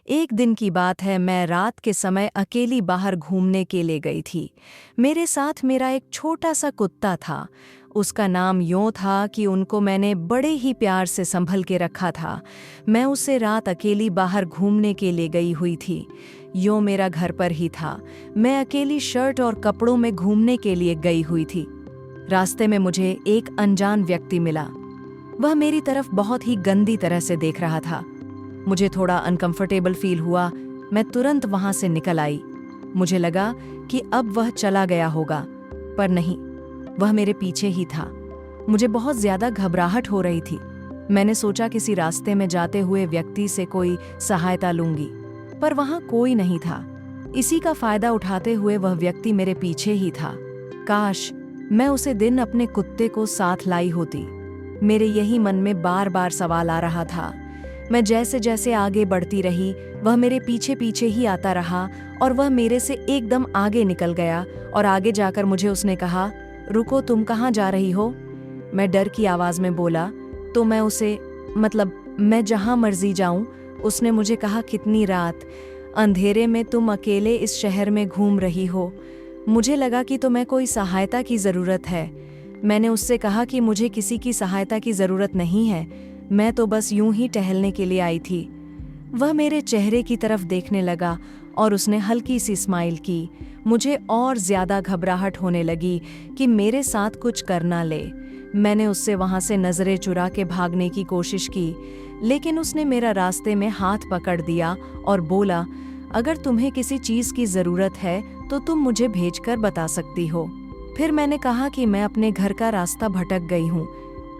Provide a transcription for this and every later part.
एक दिन की बात है, मैं रात के समय अकेली बाहर घूमने के लिए गई थी। मेरे साथ मेरा एक छोटा सा कुत्ता था। उसका नाम यूं था कि उनको मैंने बड़े ही प्यार से संभल के रखा था। मैं उसे रात अकेली बाहर घूमने के लिए गई हुई थी। यूं मेरा घर पर ही था। मैं अकेली शर्ट और कपड़ों में घूमने के लिए गई हुई थी। रास्ते में मुझे एक अनजान व्यक्ति मिला। वह मेरी तरफ बहुत ही गंदी तरह से देख रहा था। मुझे थोड़ा अनकंफर्टेबल फील हुआ। मैं तुरंत वहां से निकल आई। मुझे लगा कि अब वह चला गया होगा, पर नहीं, वह मेरे पीछे ही था। मुझे बहुत ज्यादा घबराहट हो रही थी। मैंने सोचा किसी रास्ते में जाते हुए व्यक्ति से कोई सहायता लूंगी, पर वहां कोई नहीं था। इसी का फायदा उठाते हुए वह व्यक्ति मेरे पीछे ही था। काश मैं उसे दिन अपने कुत्ते को साथ लाई होती। मेरे यही मन में बार बार सवाल आ रहा था। मैं जैसे जैसे आगे बढ़ती रही, वह मेरे पीछे पीछे ही आता रहा और वह मेरे से एकदम आगे निकल गया। और आगे जाकर मुझे उसने कहा, रुको, तुम कहाँ जा रही हो? मैं डर की आवाज़ में बोला, तो मैं उसे, मतलब मैं जहाँ मर्जी जाऊँ। उसने मुझे कहा, कितनी रात, अंधेरे में तुम अकेले इस शहर में घूम रही हो। मुझे लगा कि तुम्हें कोई सहायता की ज़रूरत है। मैंने उससे कहा कि मुझे किसी की सहायता की ज़रूरत नहीं है, मैं तो बस यूं ही टहलने के लिए आई थी। वह मेरे चेहरे की तरफ देखने लगा और उसने हल्की सी स्माइल की। मुझे और ज़्यादा घबराहट होने लगी कि मेरे साथ कुछ करना ले। मैंने उससे वहाँ से नज़रें चुरा के भागने की कोशिश की, लेकिन उसने मेरा रास्ते में हाथ पकड़ दिया और बोला, अगर तुम्हें किसी चीज़ की ज़रूरत है तो तुम मुझे भेजकर बता सकती हो। फिर मैंने कहा कि मैं अपने घर का रास्ता भटक गई हूँ।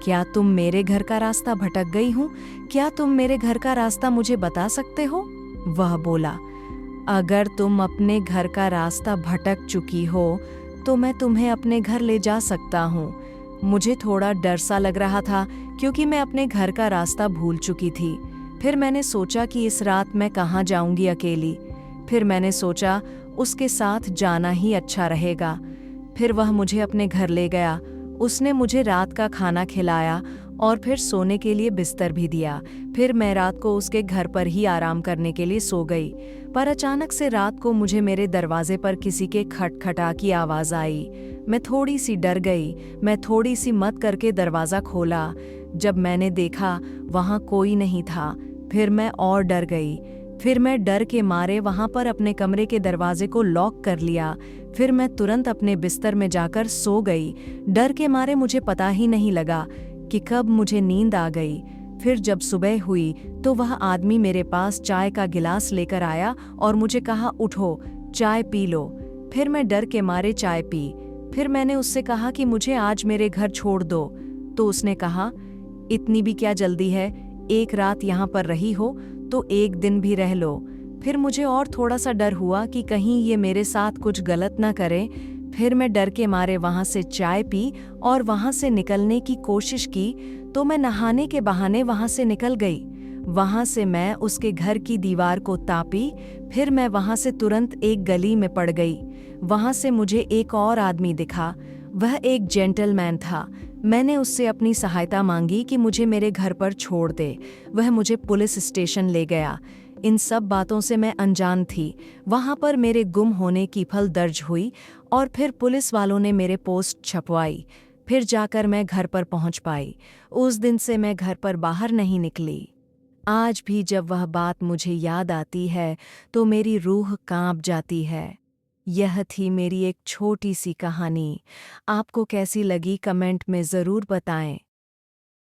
क्या तुम मेरे घर का रास्ता भटक गई हूँ? क्या तुम मेरे घर का रास्ता मुझे बता सकते हो? वह बोला, अगर तुम अपने घर का रास्ता भटक चुकी हो तो मैं तुम्हें अपने घर ले जा सकता हूँ। मुझे थोड़ा डर सा लग रहा था क्योंकि मैं अपने घर का रास्ता भूल चुकी थी। फिर मैंने सोचा कि इस रात मैं कहाँ जाऊँगी अकेली। फिर मैंने सोचा उसके साथ जाना ही अच्छा रहेगा। फिर वह मुझे अपने घर ले गया। उसने मुझे रात का खाना खिलाया और फिर सोने के लिए बिस्तर भी दिया। फिर मैं रात को उसके घर पर ही आराम करने के लिए सो गई। पर अचानक से रात को मुझे मेरे दरवाजे पर किसी के खटखटा की आवाज़ आई। मैं थोड़ी सी डर गई। मैं थोड़ी सी मत करके दरवाज़ा खोला। जब मैंने देखा वहाँ कोई नहीं था, फिर मैं और डर गई। फिर मैं डर के मारे वहाँ पर अपने कमरे के दरवाजे को लॉक कर लिया। फिर मैं तुरंत अपने बिस्तर में जाकर सो गई। डर के मारे मुझे पता ही नहीं लगा कि कब मुझे नींद आ गई। फिर जब सुबह हुई तो वह आदमी मेरे पास चाय का गिलास लेकर आया और मुझे कहा, उठो, चाय पी लो। फिर मैं डर के मारे चाय पी। फिर मैंने उससे कहा कि मुझे आज मेरे घर छोड़ दो। तो उसने कहा, इतनी भी क्या जल्दी है, एक रात यहाँ पर रही हो तो एक दिन भी रह लो। फिर मुझे और थोड़ा सा डर हुआ कि कहीं ये मेरे साथ कुछ गलत ना करे। फिर मैं डर के मारे वहाँ से चाय पी और वहाँ से निकलने की कोशिश की, तो मैं नहाने के बहाने वहाँ से निकल गई। वहाँ से मैं उसके घर की दीवार को तापी। फिर मैं वहाँ से तुरंत एक गली में पड़ गई। वहाँ से मुझे एक और आदमी दिखा। वह एक जेंटलमैन था। मैंने उससे अपनी सहायता मांगी कि मुझे मेरे घर पर छोड़ दे। वह मुझे पुलिस स्टेशन ले गया। इन सब बातों से मैं अनजान थी। वहाँ पर मेरे गुम होने की फल दर्ज हुई और फिर पुलिस वालों ने मेरे पोस्ट छपवाई। फिर जाकर मैं घर पर पहुँच पाई। उस दिन से मैं घर पर बाहर नहीं निकली। आज भी जब वह बात मुझे याद आती है तो मेरी रूह कांप जाती है। यह थी मेरी एक छोटी सी कहानी। आपको कैसी लगी कमेंट में ज़रूर बताएं।